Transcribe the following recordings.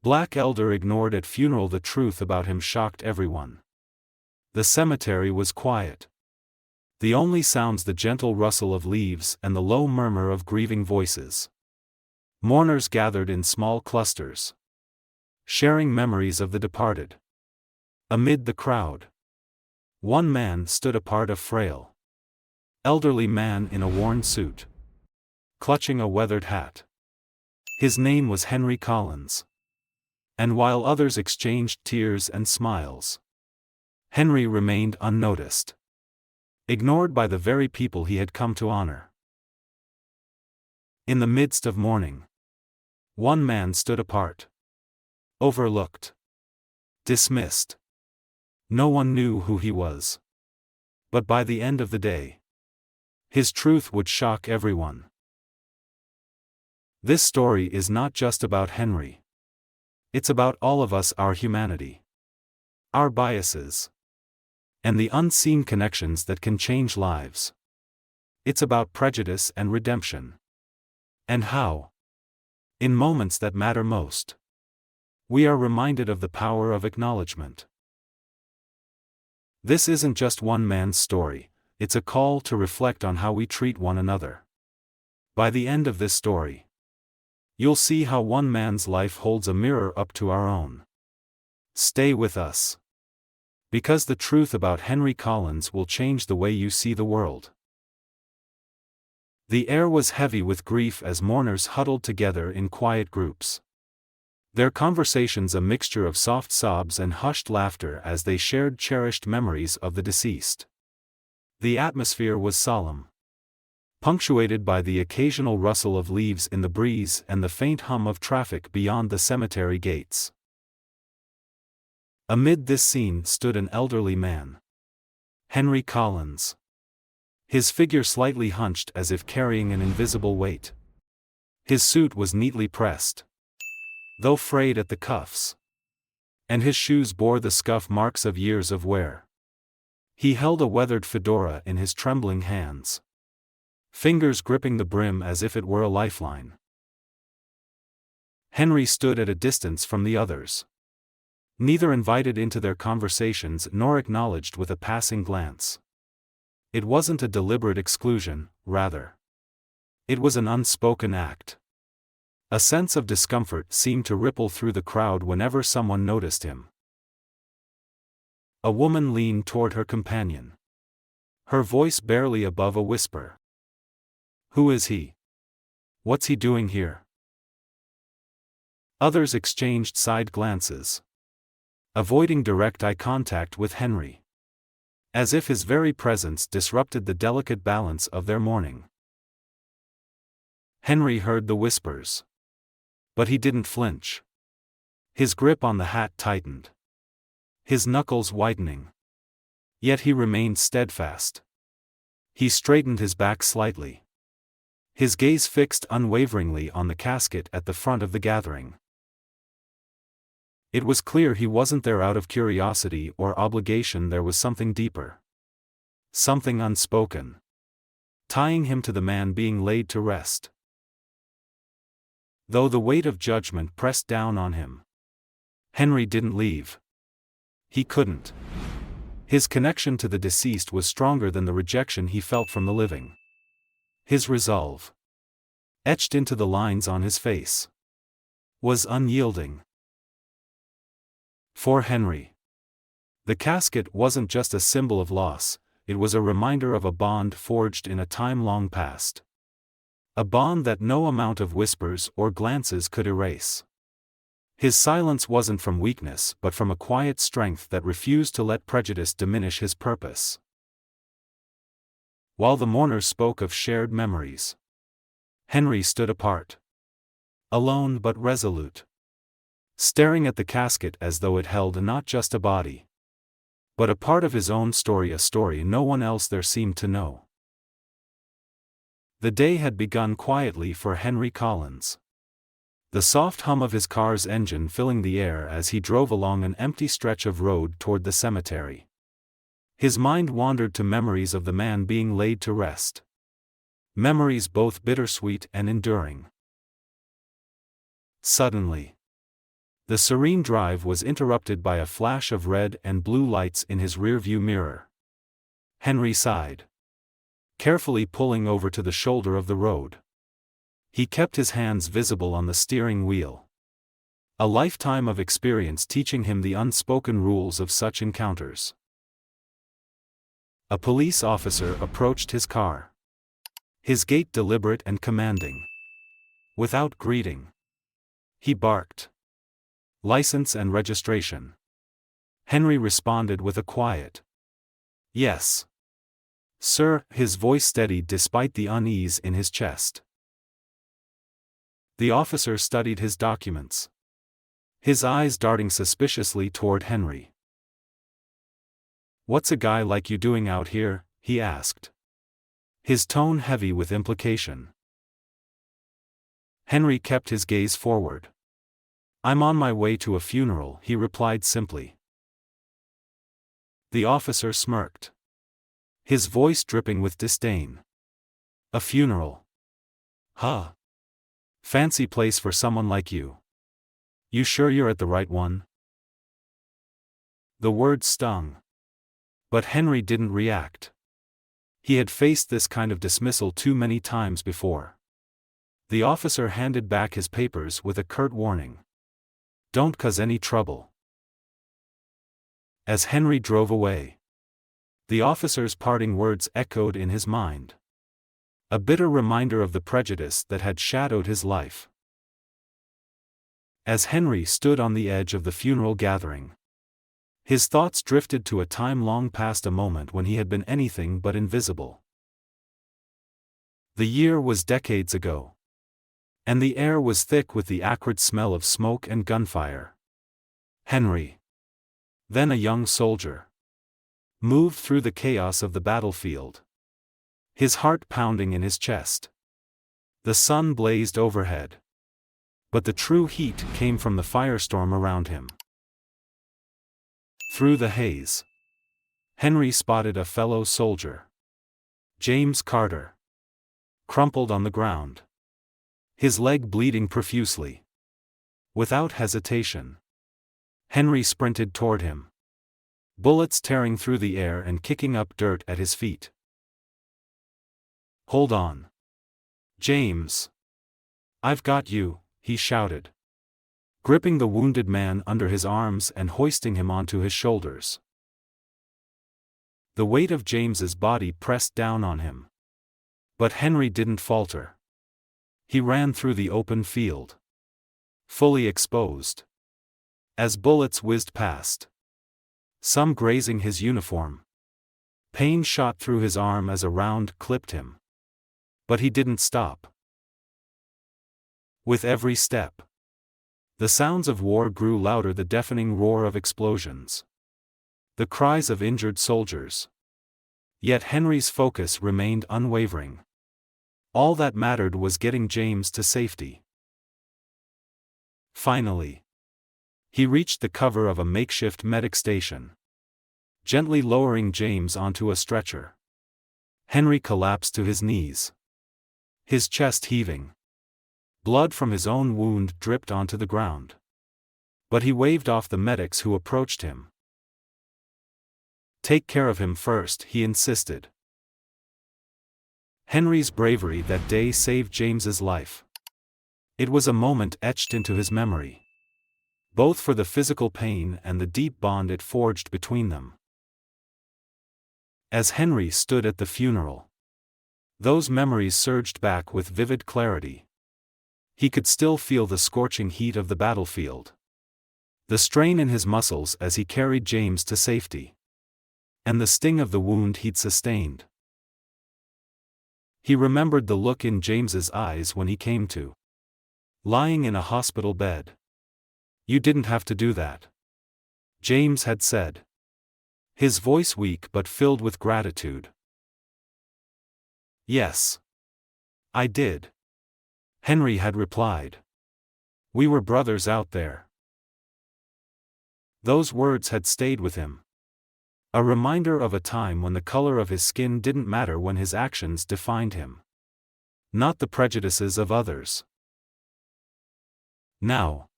Black Elder ignored at funeral. The truth about him shocked everyone. The cemetery was quiet. The only sounds the gentle rustle of leaves and the low murmur of grieving voices. Mourners gathered in small clusters, sharing memories of the departed. Amid the crowd, one man stood apart, a frail, elderly man in a worn suit, clutching a weathered hat. His name was Henry Collins. And while others exchanged tears and smiles, Henry remained unnoticed, ignored by the very people he had come to honor. In the midst of mourning, one man stood apart, overlooked, dismissed. No one knew who he was. But by the end of the day, his truth would shock everyone. This story is not just about Henry. It's about all of us, our humanity, our biases, and the unseen connections that can change lives. It's about prejudice and redemption. And how, in moments that matter most, we are reminded of the power of acknowledgement. This isn't just one man's story, it's a call to reflect on how we treat one another. By the end of this story, you'll see how one man's life holds a mirror up to our own. Stay with us, because the truth about Henry Collins will change the way you see the world. The air was heavy with grief as mourners huddled together in quiet groups. Their conversations a mixture of soft sobs and hushed laughter as they shared cherished memories of the deceased. The atmosphere was solemn, punctuated by the occasional rustle of leaves in the breeze and the faint hum of traffic beyond the cemetery gates. Amid this scene stood an elderly man, Henry Collins. His figure slightly hunched as if carrying an invisible weight. His suit was neatly pressed, though frayed at the cuffs, and his shoes bore the scuff marks of years of wear. He held a weathered fedora in his trembling hands, fingers gripping the brim as if it were a lifeline. Henry stood at a distance from the others, neither invited into their conversations nor acknowledged with a passing glance. It wasn't a deliberate exclusion, rather, it was an unspoken act. A sense of discomfort seemed to ripple through the crowd whenever someone noticed him. A woman leaned toward her companion, her voice barely above a whisper. "Who is he? What's he doing here?" Others exchanged side glances, avoiding direct eye contact with Henry, as if his very presence disrupted the delicate balance of their mourning. Henry heard the whispers, but he didn't flinch. His grip on the hat tightened, his knuckles whitening. Yet he remained steadfast. He straightened his back slightly, his gaze fixed unwaveringly on the casket at the front of the gathering. It was clear he wasn't there out of curiosity or obligation. There was something deeper, something unspoken, tying him to the man being laid to rest. Though the weight of judgment pressed down on him, Henry didn't leave. He couldn't. His connection to the deceased was stronger than the rejection he felt from the living. His resolve, etched into the lines on his face, was unyielding. For Henry, the casket wasn't just a symbol of loss, it was a reminder of a bond forged in a time long past. A bond that no amount of whispers or glances could erase. His silence wasn't from weakness but from a quiet strength that refused to let prejudice diminish his purpose. While the mourners spoke of shared memories, Henry stood apart, alone but resolute, staring at the casket as though it held not just a body, but a part of his own story, a story no one else there seemed to know. The day had begun quietly for Henry Collins, the soft hum of his car's engine filling the air as he drove along an empty stretch of road toward the cemetery. His mind wandered to memories of the man being laid to rest. Memories both bittersweet and enduring. Suddenly, The serene drive was interrupted by a flash of red and blue lights in his rearview mirror. Henry sighed, carefully pulling over to the shoulder of the road. He kept his hands visible on the steering wheel. A lifetime of experience teaching him the unspoken rules of such encounters. A police officer approached his car. His gait deliberate and commanding. Without greeting, he barked, "License and registration." Henry responded with a quiet, "Yes, sir," his voice steadied despite the unease in his chest. The officer studied his documents, his eyes darting suspiciously toward Henry. "What's a guy like you doing out here?" he asked, his tone heavy with implication. Henry kept his gaze forward. "I'm on my way to a funeral," he replied simply. The officer smirked, his voice dripping with disdain. "A funeral? Huh? Fancy place for someone like you. You sure you're at the right one?" The words stung. But Henry didn't react. He had faced this kind of dismissal too many times before. The officer handed back his papers with a curt warning. "Don't cause any trouble." As Henry drove away, the officer's parting words echoed in his mind. A bitter reminder of the prejudice that had shadowed his life. As Henry stood on the edge of the funeral gathering, his thoughts drifted to a time long past, a moment when he had been anything but invisible. The year was decades ago, and the air was thick with the acrid smell of smoke and gunfire. Henry, then a young soldier, moved through the chaos of the battlefield, his heart pounding in his chest. The sun blazed overhead, but the true heat came from the firestorm around him. Through the haze, Henry spotted a fellow soldier, James Carter, crumpled on the ground, his leg bleeding profusely. Without hesitation, Henry sprinted toward him, bullets tearing through the air and kicking up dirt at his feet. "Hold on, James. I've got you," he shouted, gripping the wounded man under his arms and hoisting him onto his shoulders. The weight of James's body pressed down on him. But Henry didn't falter. He ran through the open field, fully exposed, as bullets whizzed past, some grazing his uniform. Pain shot through his arm as a round clipped him. But he didn't stop. With every step, the sounds of war grew louder, the deafening roar of explosions, the cries of injured soldiers. Yet Henry's focus remained unwavering. All that mattered was getting James to safety. Finally, he reached the cover of a makeshift medic station, gently lowering James onto a stretcher. Henry collapsed to his knees, his chest heaving. Blood from his own wound dripped onto the ground. But he waved off the medics who approached him. "Take care of him first," he insisted. Henry's bravery that day saved James's life. It was a moment etched into his memory, both for the physical pain and the deep bond it forged between them. As Henry stood at the funeral, those memories surged back with vivid clarity. He could still feel the scorching heat of the battlefield, the strain in his muscles as he carried James to safety, and the sting of the wound he'd sustained. He remembered the look in James's eyes when he came to, lying in a hospital bed. "You didn't have to do that," James had said, his voice weak but filled with gratitude. "Yes, I did," Henry had replied. "We were brothers out there." Those words had stayed with him, a reminder of a time when the color of his skin didn't matter, when his actions defined him, not the prejudices of others. Now,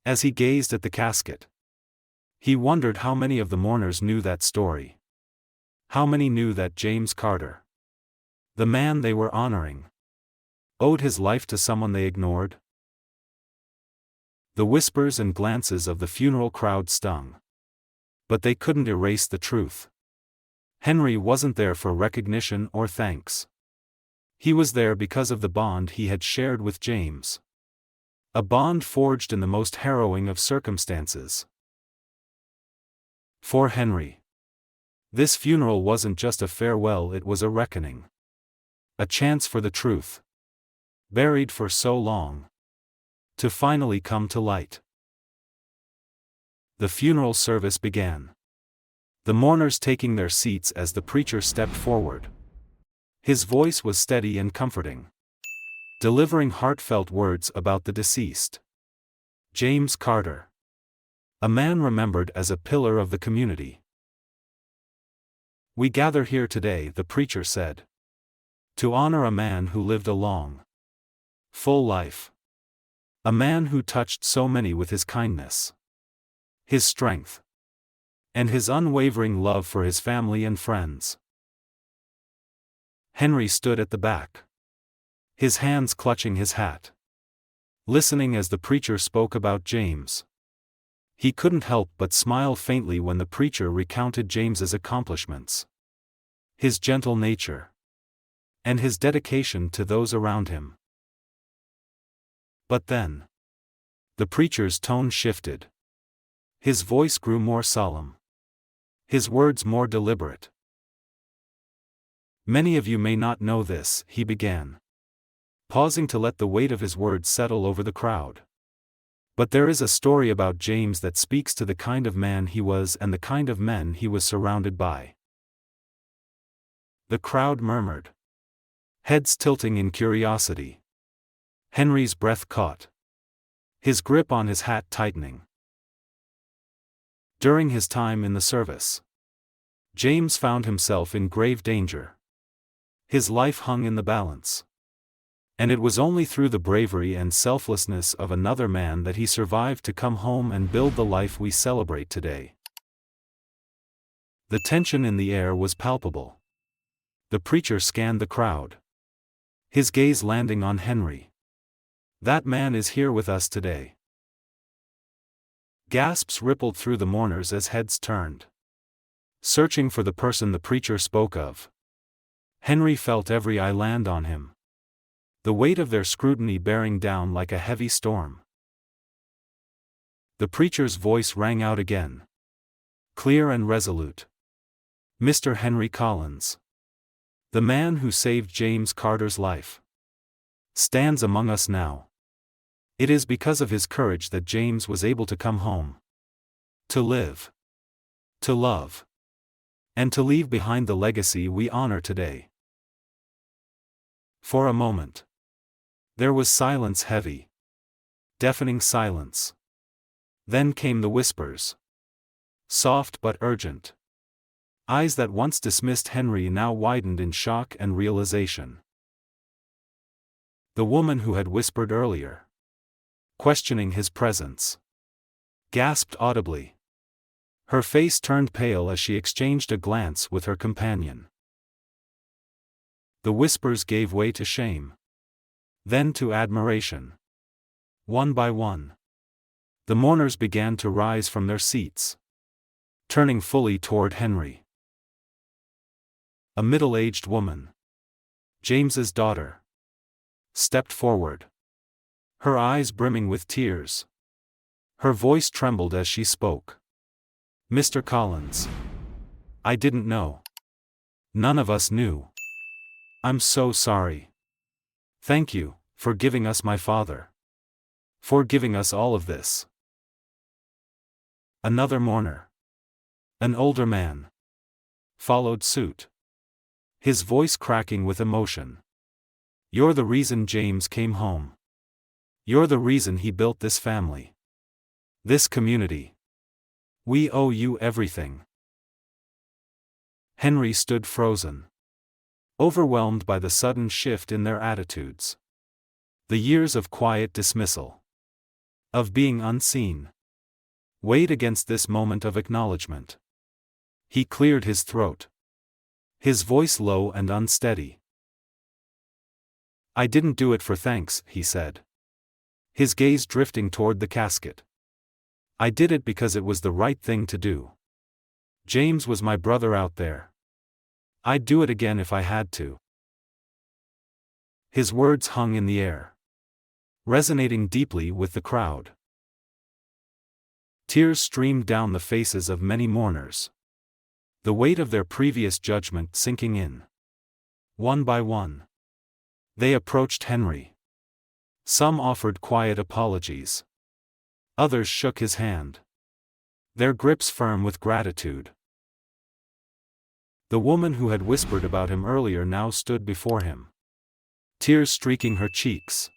As he gazed at the casket, he wondered how many of the mourners knew that story. How many knew that James Carter, the man they were honoring, owed his life to someone they ignored? The whispers and glances of the funeral crowd stung. But they couldn't erase the truth. Henry wasn't there for recognition or thanks. He was there because of the bond he had shared with James. A bond forged in the most harrowing of circumstances. For Henry, this funeral wasn't just a farewell, it was a reckoning. A chance for the truth, buried for so long, to finally come to light. The funeral service began. The mourners taking their seats as the preacher stepped forward. His voice was steady and comforting, delivering heartfelt words about the deceased. James Carter, a man remembered as a pillar of the community. "We gather here today," the preacher said, "to honor a man who lived a long, full life. A man who touched so many with his kindness, his strength, and his unwavering love for his family and friends." Henry stood at the back, his hands clutching his hat, listening as the preacher spoke about James. He couldn't help but smile faintly when the preacher recounted James's accomplishments, his gentle nature, and his dedication to those around him. But then, the preacher's tone shifted. His voice grew more solemn, his words more deliberate. "Many of you may not know this," he began, pausing to let the weight of his words settle over the crowd. "But there is a story about James that speaks to the kind of man he was and the kind of men he was surrounded by." The crowd murmured, heads tilting in curiosity. Henry's breath caught, his grip on his hat tightening. During his time in the service, James found himself in grave danger. His life hung in the balance. And it was only through the bravery and selflessness of another man that he survived to come home and build the life we celebrate today. The tension in the air was palpable. The preacher scanned the crowd, his gaze landing on Henry. "That man is here with us today." Gasps rippled through the mourners as heads turned, searching for the person the preacher spoke of. Henry felt every eye land on him, the weight of their scrutiny bearing down like a heavy storm. The preacher's voice rang out again, clear and resolute. "Mr. Henry Collins, the man who saved James Carter's life, stands among us now. It is because of his courage that James was able to come home, to live, to love, and to leave behind the legacy we honor today." For a moment, there was silence, heavy, deafening silence. Then came the whispers, soft but urgent. Eyes that once dismissed Henry now widened in shock and realization. The woman who had whispered earlier, questioning his presence, gasped audibly. Her face turned pale as she exchanged a glance with her companion. The whispers gave way to shame, then to admiration. One by one, the mourners began to rise from their seats, turning fully toward Henry. A middle-aged woman, James's daughter, stepped forward, her eyes brimming with tears. Her voice trembled as she spoke. "Mr. Collins, I didn't know. None of us knew. I'm so sorry. Thank you for giving us my father, for giving us all of this." Another mourner, an older man, followed suit, his voice cracking with emotion. "You're the reason James came home. You're the reason he built this family, this community. We owe you everything." Henry stood frozen, overwhelmed by the sudden shift in their attitudes. The years of quiet dismissal, of being unseen, weighed against this moment of acknowledgement. He cleared his throat, his voice low and unsteady. "I didn't do it for thanks," he said, his gaze drifting toward the casket. "I did it because it was the right thing to do. James was my brother out there. I'd do it again if I had to." His words hung in the air, resonating deeply with the crowd. Tears streamed down the faces of many mourners, the weight of their previous judgment sinking in. One by one, they approached Henry. Some offered quiet apologies. Others shook his hand, their grips firm with gratitude. The woman who had whispered about him earlier now stood before him, tears streaking her cheeks.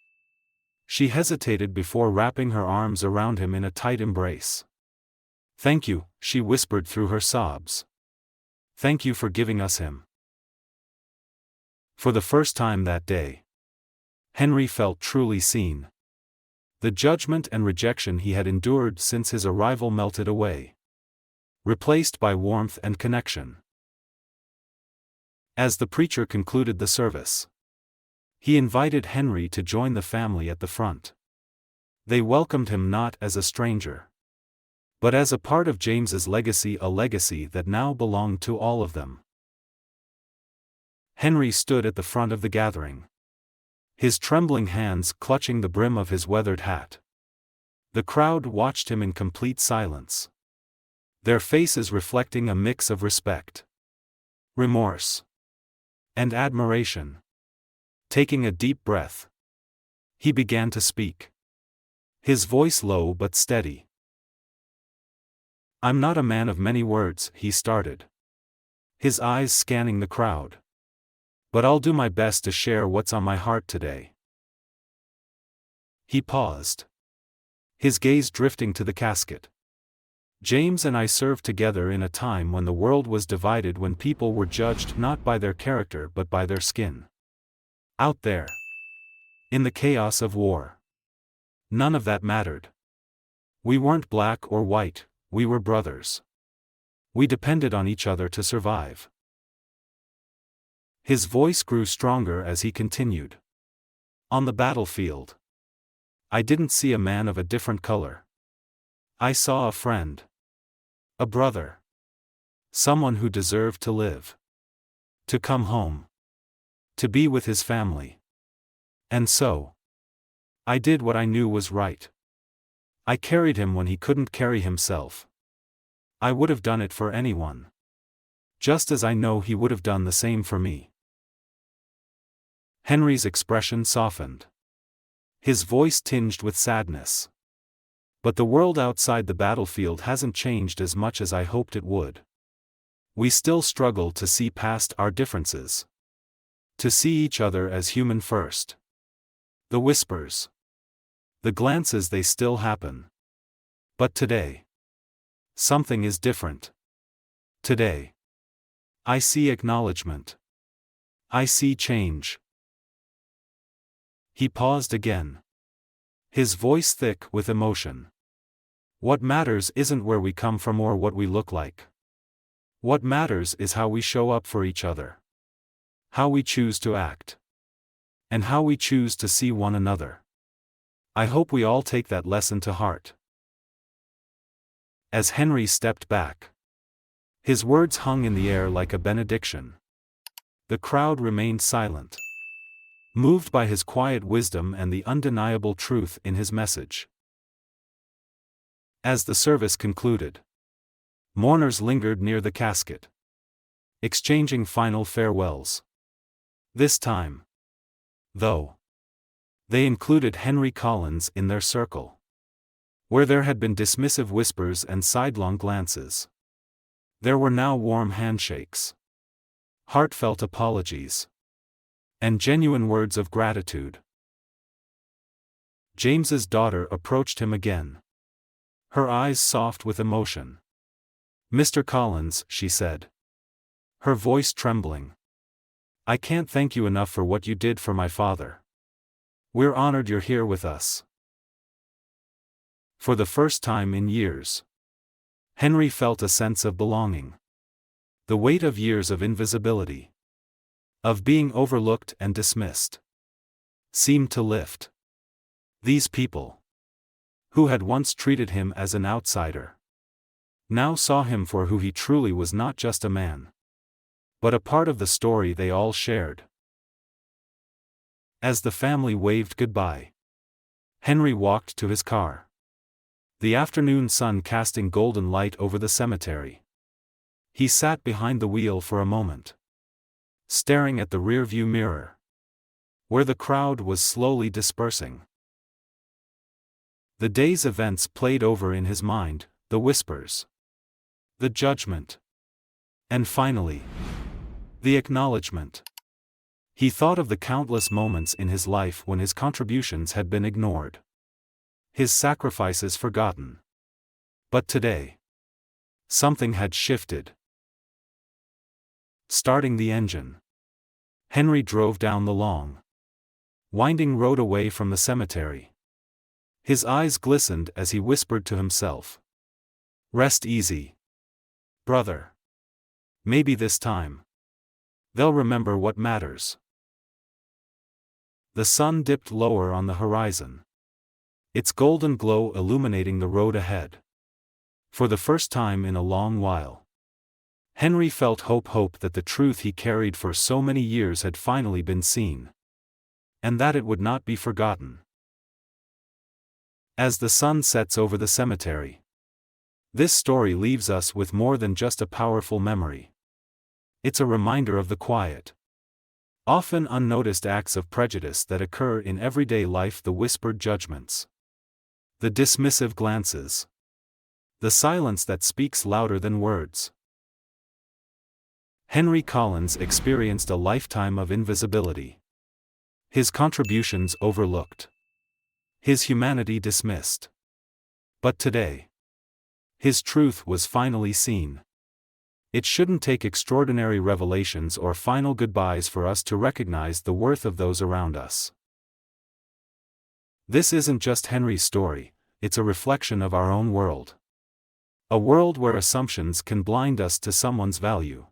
She hesitated before wrapping her arms around him in a tight embrace. "Thank you," she whispered through her sobs. "Thank you for giving us him." For the first time that day, Henry felt truly seen. The judgment and rejection he had endured since his arrival melted away, replaced by warmth and connection. As the preacher concluded the service, he invited Henry to join the family at the front. They welcomed him not as a stranger, but as a part of James's legacy, a legacy that now belonged to all of them. Henry stood at the front of the gathering, his trembling hands clutching the brim of his weathered hat. The crowd watched him in complete silence, their faces reflecting a mix of respect, remorse, and admiration. Taking a deep breath, he began to speak, his voice low but steady. "I'm not a man of many words," he started, his eyes scanning the crowd. "But I'll do my best to share what's on my heart today." He paused, his gaze drifting to the casket. "James and I served together in a time when the world was divided, when people were judged not by their character but by their skin. Out there, in the chaos of war, none of that mattered. We weren't black or white, we were brothers. We depended on each other to survive." His voice grew stronger as he continued. "On the battlefield, I didn't see a man of a different color. I saw a friend, a brother, someone who deserved to live, to come home, to be with his family. And so, I did what I knew was right. I carried him when he couldn't carry himself. I would have done it for anyone, just as I know he would have done the same for me." Henry's expression softened, his voice tinged with sadness. "But the world outside the battlefield hasn't changed as much as I hoped it would. We still struggle to see past our differences, to see each other as human first. The whispers, the glances, they still happen. But today, something is different. Today, I see acknowledgement. I see change." He paused again, his voice thick with emotion. "What matters isn't where we come from or what we look like. What matters is how we show up for each other, how we choose to act, and how we choose to see one another. I hope we all take that lesson to heart." As Henry stepped back, his words hung in the air like a benediction. The crowd remained silent, moved by his quiet wisdom and the undeniable truth in his message. As the service concluded, mourners lingered near the casket, exchanging final farewells. This time, though, they included Henry Collins in their circle. Where there had been dismissive whispers and sidelong glances, there were now warm handshakes, heartfelt apologies, and genuine words of gratitude. James's daughter approached him again, her eyes soft with emotion. "Mr. Collins," she said, her voice trembling, "I can't thank you enough for what you did for my father. We're honored you're here with us." For the first time in years, Henry felt a sense of belonging. The weight of years of invisibility, of being overlooked and dismissed, seemed to lift. These people, who had once treated him as an outsider, now saw him for who he truly was, not just a man, but a part of the story they all shared. As the family waved goodbye, Henry walked to his car. The afternoon sun casting golden light over the cemetery. He sat behind the wheel for a moment, staring at the rearview mirror, where the crowd was slowly dispersing. The day's events played over in his mind, the whispers, the judgment, and finally, the acknowledgement. He thought of the countless moments in his life when his contributions had been ignored, his sacrifices forgotten. But today, something had shifted. Starting the engine, Henry drove down the long, winding road away from the cemetery. His eyes glistened as he whispered to himself, "Rest easy, brother. Maybe this time, they'll remember what matters." The sun dipped lower on the horizon, its golden glow illuminating the road ahead. For the first time in a long while, Henry felt hope that the truth he carried for so many years had finally been seen, and that it would not be forgotten. As the sun sets over the cemetery, this story leaves us with more than just a powerful memory. It's a reminder of the quiet, often unnoticed acts of prejudice that occur in everyday life, the whispered judgments, the dismissive glances, the silence that speaks louder than words. Henry Collins experienced a lifetime of invisibility. His contributions overlooked, his humanity dismissed. But today, his truth was finally seen. It shouldn't take extraordinary revelations or final goodbyes for us to recognize the worth of those around us. This isn't just Henry's story, it's a reflection of our own world. A world where assumptions can blind us to someone's value.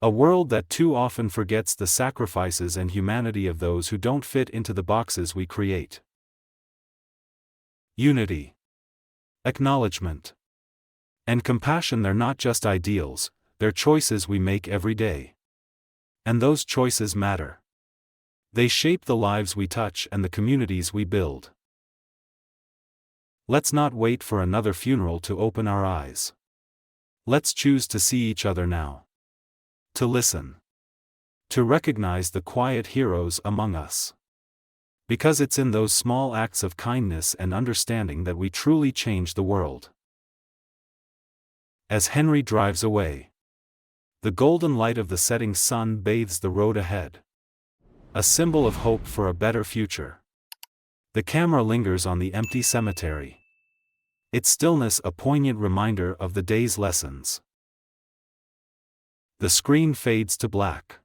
A world that too often forgets the sacrifices and humanity of those who don't fit into the boxes we create. Unity, acknowledgement, and compassion, they're not just ideals, they're choices we make every day. And those choices matter. They shape the lives we touch and the communities we build. Let's not wait for another funeral to open our eyes. Let's choose to see each other now. To listen. To recognize the quiet heroes among us. Because it's in those small acts of kindness and understanding that we truly change the world. As Henry drives away, the golden light of the setting sun bathes the road ahead. A symbol of hope for a better future. The camera lingers on the empty cemetery, its stillness a poignant reminder of the day's lessons. The screen fades to black,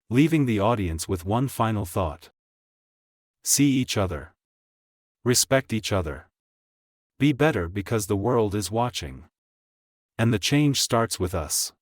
leaving the audience with one final thought. See each other. Respect each other. Be better, because the world is watching. And the change starts with us.